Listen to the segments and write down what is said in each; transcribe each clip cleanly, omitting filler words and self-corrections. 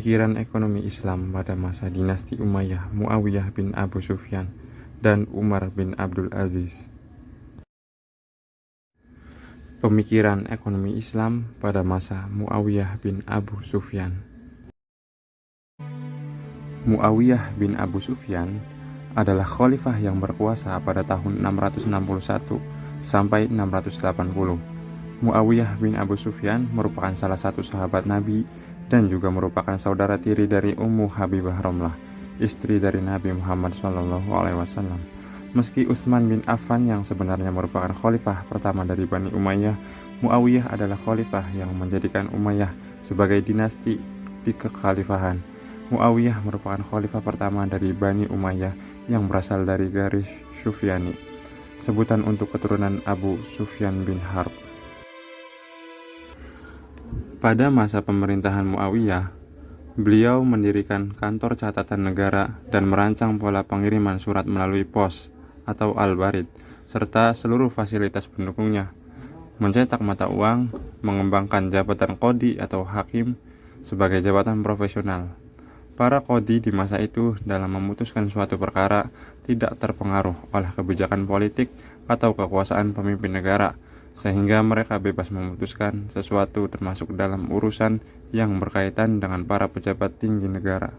Pemikiran ekonomi Islam pada masa dinasti Umayyah Muawiyah bin Abu Sufyan dan Umar bin Abdul Aziz. Pemikiran ekonomi Islam pada masa Muawiyah bin Abu Sufyan. Muawiyah bin Abu Sufyan adalah khalifah yang berkuasa pada tahun 661 sampai 680. Muawiyah bin Abu Sufyan merupakan salah satu sahabat Nabi dan juga merupakan saudara tiri dari Ummu Habibah Romlah, istri dari Nabi Muhammad SAW. Meski Utsman bin Affan yang sebenarnya merupakan khalifah pertama dari Bani Umayyah, Muawiyah adalah khalifah yang menjadikan Umayyah sebagai dinasti di kekhalifahan. Muawiyah merupakan khalifah pertama dari Bani Umayyah yang berasal dari garis Syufyani, sebutan untuk keturunan Abu Sufyan bin Harb. Pada masa pemerintahan Muawiyah, beliau mendirikan kantor catatan negara dan merancang pola pengiriman surat melalui pos atau al-barid, serta seluruh fasilitas pendukungnya, mencetak mata uang, mengembangkan jabatan qadhi atau hakim sebagai jabatan profesional. Para qadhi di masa itu dalam memutuskan suatu perkara tidak terpengaruh oleh kebijakan politik atau kekuasaan pemimpin negara, sehingga mereka bebas memutuskan sesuatu termasuk dalam urusan yang berkaitan dengan para pejabat tinggi negara.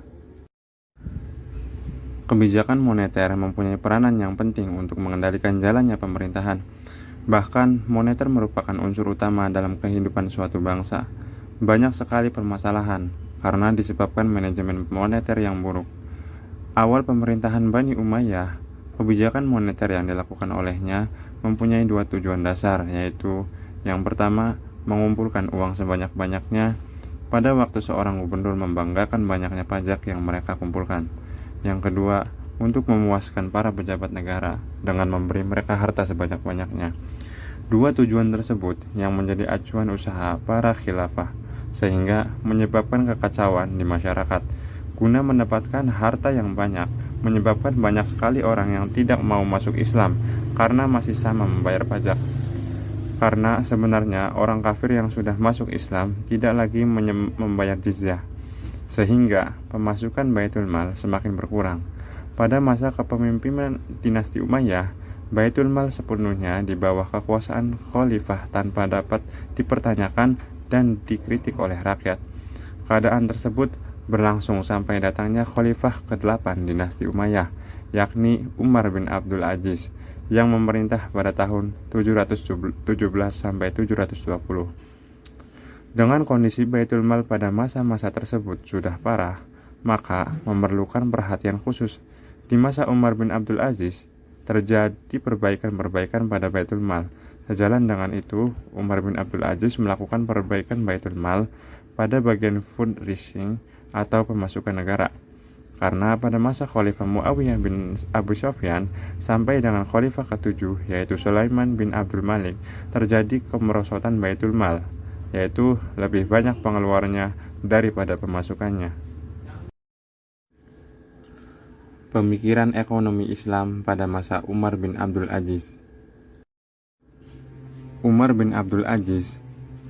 Kebijakan moneter mempunyai peranan yang penting untuk mengendalikan jalannya pemerintahan. Bahkan, moneter merupakan unsur utama dalam kehidupan suatu bangsa. Banyak sekali permasalahan karena disebabkan manajemen moneter yang buruk. Awal pemerintahan Bani Umayyah, kebijakan moneter yang dilakukan olehnya mempunyai dua tujuan dasar, yaitu yang pertama, mengumpulkan uang sebanyak-banyaknya pada waktu seorang gubernur membanggakan banyaknya pajak yang mereka kumpulkan. Yang kedua, untuk memuaskan para pejabat negara dengan memberi mereka harta sebanyak-banyaknya. Dua tujuan tersebut yang menjadi acuan usaha para khilafah, sehingga menyebabkan kekacauan di masyarakat. Guna mendapatkan harta yang banyak, menyebabkan banyak sekali orang yang tidak mau masuk Islam karena masih sama membayar pajak. Karena sebenarnya orang kafir yang sudah masuk Islam tidak lagi membayar jizyah, sehingga pemasukan Baitul Mal semakin berkurang. Pada masa kepemimpinan dinasti Umayyah, Baitul Mal sepenuhnya di bawah kekuasaan khalifah tanpa dapat dipertanyakan dan dikritik oleh rakyat. Keadaan tersebut berlangsung sampai datangnya khalifah ke-8 dinasti Umayyah, yakni Umar bin Abdul Aziz, yang memerintah pada tahun 717 sampai 720. Dengan kondisi Baitul Mal pada masa-masa tersebut sudah parah, maka memerlukan perhatian khusus. Di masa Umar bin Abdul Aziz, terjadi perbaikan-perbaikan pada Baitul Mal. Sejalan dengan itu, Umar bin Abdul Aziz melakukan perbaikan Baitul Mal pada bagian fundraising atau pemasukan negara. Karena pada masa Khalifah Muawiyah bin Abu Sufyan sampai dengan Khalifah ke-7, yaitu Sulaiman bin Abdul Malik, terjadi kemerosotan Baitul Mal, yaitu lebih banyak pengeluarannya daripada pemasukannya. Pemikiran ekonomi Islam pada masa Umar bin Abdul Aziz. Umar bin Abdul Aziz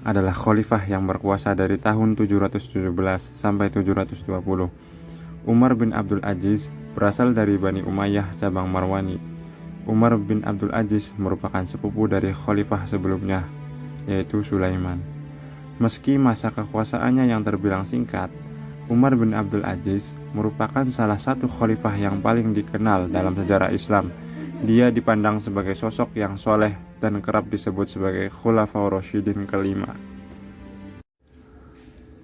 adalah khalifah yang berkuasa dari tahun 717 sampai 720. Umar bin Abdul Aziz berasal dari Bani Umayyah cabang Marwani. Umar bin Abdul Aziz merupakan sepupu dari khalifah sebelumnya, yaitu Sulaiman. Meski masa kekuasaannya yang terbilang singkat, Umar bin Abdul Aziz merupakan salah satu khalifah yang paling dikenal dalam sejarah Islam. Dia dipandang sebagai sosok yang soleh dan kerap disebut sebagai Khulafaur Rasyidin kelima.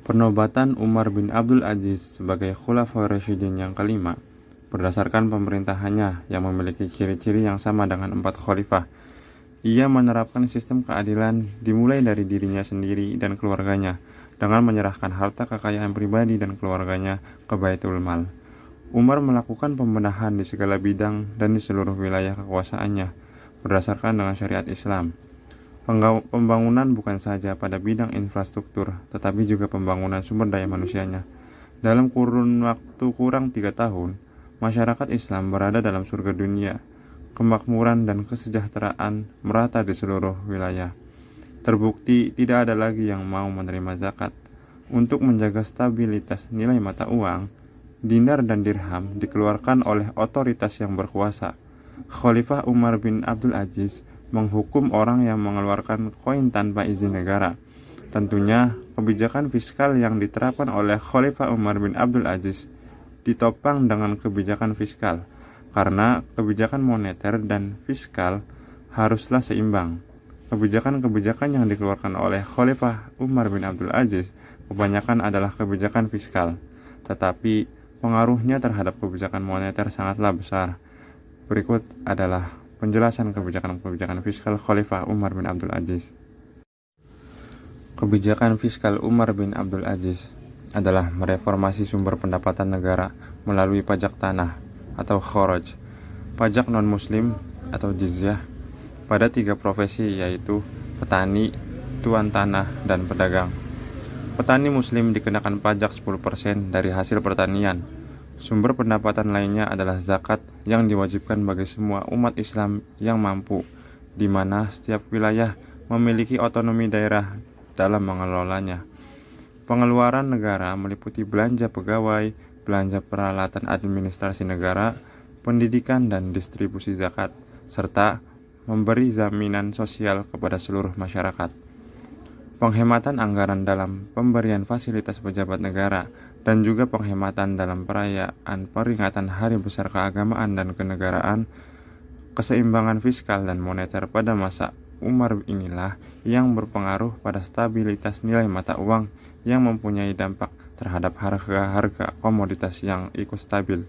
Penobatan Umar bin Abdul Aziz sebagai Khulafaur Rasyidin yang kelima berdasarkan pemerintahannya yang memiliki ciri-ciri yang sama dengan 4 khalifah. Ia menerapkan sistem keadilan dimulai dari dirinya sendiri dan keluarganya dengan menyerahkan harta kekayaan pribadi dan keluarganya ke Baitul Mal. Umar melakukan pembenahan di segala bidang dan di seluruh wilayah kekuasaannya berdasarkan dengan syariat Islam. Pembangunan bukan saja pada bidang infrastruktur, tetapi juga pembangunan sumber daya manusianya. Dalam kurun waktu kurang 3 tahun, masyarakat Islam berada dalam surga dunia. Kemakmuran dan kesejahteraan merata di seluruh wilayah. Terbukti tidak ada lagi yang mau menerima zakat. Untuk menjaga stabilitas nilai mata uang, dinar dan dirham dikeluarkan oleh otoritas yang berkuasa. Khalifah Umar bin Abdul Aziz menghukum orang yang mengeluarkan koin tanpa izin negara. Tentunya, kebijakan fiskal yang diterapkan oleh Khalifah Umar bin Abdul Aziz ditopang dengan kebijakan fiskal, karena kebijakan moneter dan fiskal haruslah seimbang. Kebijakan-kebijakan yang dikeluarkan oleh Khalifah Umar bin Abdul Aziz kebanyakan adalah kebijakan fiskal, tetapi pengaruhnya terhadap kebijakan moneter sangatlah besar. Berikut adalah penjelasan kebijakan-kebijakan fiskal Khalifah Umar bin Abdul Aziz. Kebijakan fiskal Umar bin Abdul Aziz adalah mereformasi sumber pendapatan negara melalui pajak tanah atau kharaj, pajak non-muslim atau jizyah pada 3 profesi, yaitu petani, tuan tanah, dan pedagang. Petani muslim dikenakan pajak 10% dari hasil pertanian. Sumber pendapatan lainnya adalah zakat yang diwajibkan bagi semua umat Islam yang mampu, di mana setiap wilayah memiliki otonomi daerah dalam mengelolanya. Pengeluaran negara meliputi belanja pegawai, belanja peralatan administrasi negara, pendidikan dan distribusi zakat, serta memberi jaminan sosial kepada seluruh masyarakat. Penghematan anggaran dalam pemberian fasilitas pejabat negara dan juga penghematan dalam perayaan peringatan Hari Besar Keagamaan dan Kenegaraan. Keseimbangan fiskal dan moneter pada masa Umar inilah yang berpengaruh pada stabilitas nilai mata uang yang mempunyai dampak terhadap harga-harga komoditas yang ikut stabil.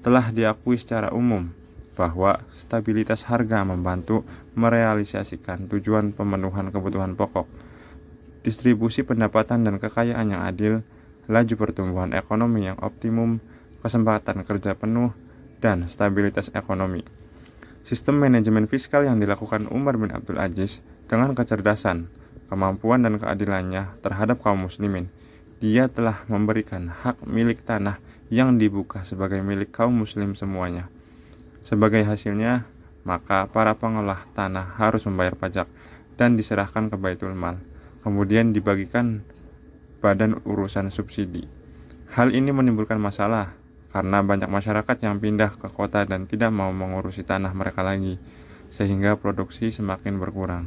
Telah diakui secara umum bahwa stabilitas harga membantu merealisasikan tujuan pemenuhan kebutuhan pokok, distribusi pendapatan dan kekayaan yang adil, laju pertumbuhan ekonomi yang optimum, kesempatan kerja penuh, dan stabilitas ekonomi. Sistem manajemen fiskal yang dilakukan Umar bin Abdul Aziz dengan kecerdasan, kemampuan dan keadilannya terhadap kaum muslimin. Dia telah memberikan hak milik tanah yang dibuka sebagai milik kaum muslim semuanya. Sebagai hasilnya, maka para pengolah tanah harus membayar pajak dan diserahkan ke Baitul Mal, kemudian dibagikan badan urusan subsidi. Hal ini menimbulkan masalah karena banyak masyarakat yang pindah ke kota dan tidak mau mengurusi tanah mereka lagi, sehingga produksi semakin berkurang.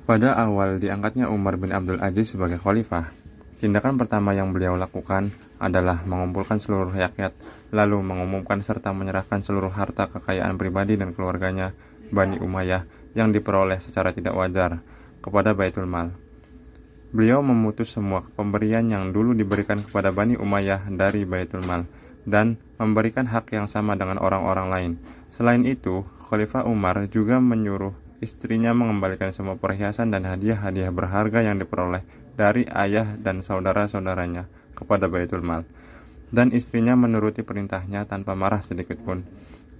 Pada awal diangkatnya Umar bin Abdul Aziz sebagai khalifah, tindakan pertama yang beliau lakukan adalah mengumpulkan seluruh rakyat, lalu mengumumkan serta menyerahkan seluruh harta kekayaan pribadi dan keluarganya Bani Umayyah yang diperoleh secara tidak wajar kepada Baitul Mal. Beliau memutus semua pemberian yang dulu diberikan kepada Bani Umayyah dari Baitul Mal dan memberikan hak yang sama dengan orang-orang lain. Selain itu, Khalifah Umar juga menyuruh istrinya mengembalikan semua perhiasan dan hadiah-hadiah berharga yang diperoleh dari ayah dan saudara-saudaranya kepada Baitul Mal, dan istrinya menuruti perintahnya tanpa marah sedikitpun.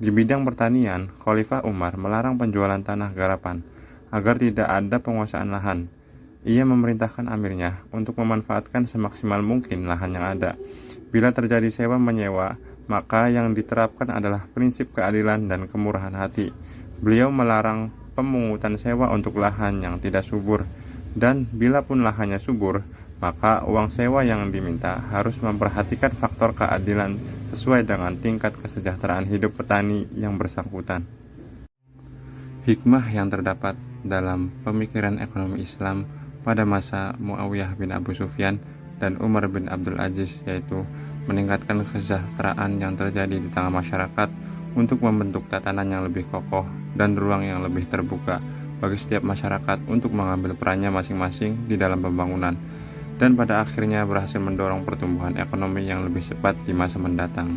Di bidang pertanian, Khalifah Umar melarang penjualan tanah garapan agar tidak ada penguasaan lahan. Ia memerintahkan amirnya untuk memanfaatkan semaksimal mungkin lahan yang ada. Bila terjadi sewa-menyewa, maka yang diterapkan adalah prinsip keadilan dan kemurahan hati. Beliau melarang pemungutan sewa untuk lahan yang tidak subur, dan bila pun lahannya subur, maka uang sewa yang diminta harus memperhatikan faktor keadilan sesuai dengan tingkat kesejahteraan hidup petani yang bersangkutan. Hikmah yang terdapat dalam pemikiran ekonomi Islam pada masa Muawiyah bin Abu Sufyan dan Umar bin Abdul Aziz, yaitu meningkatkan kesejahteraan yang terjadi di tengah masyarakat untuk membentuk tatanan yang lebih kokoh dan ruang yang lebih terbuka bagi setiap masyarakat untuk mengambil perannya masing-masing di dalam pembangunan, dan pada akhirnya berhasil mendorong pertumbuhan ekonomi yang lebih cepat di masa mendatang.